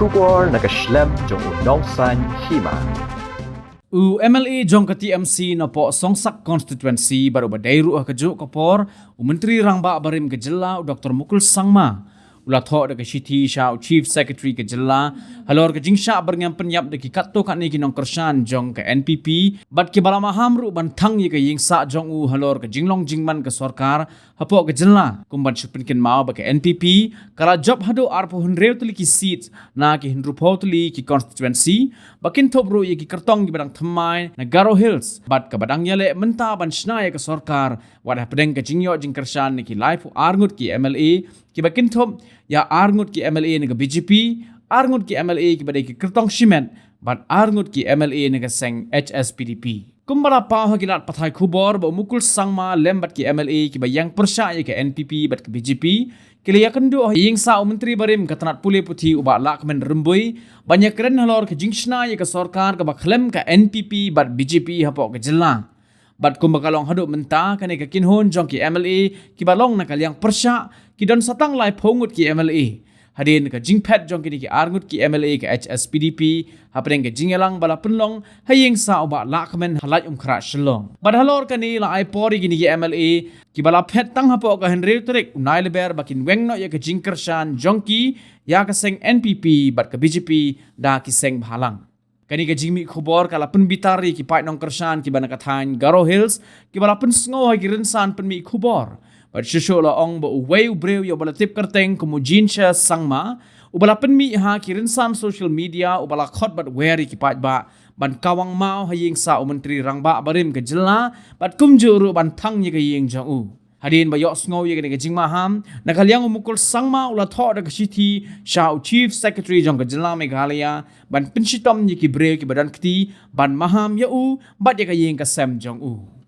Shubor nakaslem jong unongsan hima. MLA jong ka TMC na po Songsak constituency baru badairu kajuk kapor Menteri Rangba Barim Kejela Dr. Mukul Sangma ulat ho da Shiti Sha Chief Secretary Kejela halor ke jingsha berngam penyap de katto kan ni kinong kersan jong ke NPP bat ke balama hamru bantang ye ke yingsa jong u halor ke jinglong jingman ke sarkar hapo Kejela kumban supinkin mau ba ke NPP kala job hado arpo hunreu tuli ki seats na ki hinru tuli ki constituency bakin tobru ye ki kertong di badang thamai na Garo Hills bat ke badang yale menta ban snaya ke sarkar wadah pedeng ke jingyo jing kersan ni ki life arngut ki MLA ki bakin top ya arngut ki MLA ni ke BJP arngut ki MLA ki badai ki kertong cement bat arngut ki MLA ni ke seng HSPDP kumbara pa hagilat pathai khubor ba Mukul Sangma lembat ki MLA ki bayang persya ye ke NPP bat ke BJP kiliya kendu ying sa Menteri Barim katanat pule puthi uba lak men rembui banyak keren halor ke jingshna ye ke sarkar ke baklem ke NPP bat BJP hapo ke jela bat kumbakalong haduk menta kane ke kinhon jong ki MLA ki balong na kalyang persya ki don satang lai phongut ki MLA hadin ke jingpet jong ki arngut ki MLA ke HSPDP hapeng ke jingelang bala penlong haying sa uba lakmen halai khra shlong bad halor kani la ai pori gini ki MLA ki bala phet tang hapo ka henry trek unai leber bakin wengno ye ke jingkershan jong ki ya ka seng NPP bat ke BJP da ki seng bhalang kani ke jingmi khobor kala penbitari ki pai nong kershan ki bana kathan Garo Hills ki bala pen sngo ki rensan penmi khobor bat shisho la ong ba uwei ubreu yo bala tip kerteng kumujincha sangma ubala penmi ha ki rensan social media ubala khot bat weri ki pai ba ban kawang mau haying sa Menteri Rangba Barim Kejela bat kumjuru ban thang ye ke ying jong u hadin ba yok sngo ye ke jingma ham nakalyang Mukul Sangma ula tho da Shiti Sha Chief Secretary jong Kejela Meghalaya ban pinshitom ye ki breu ki badan kti ban maham ya u bat ye ke ying ka sem jong u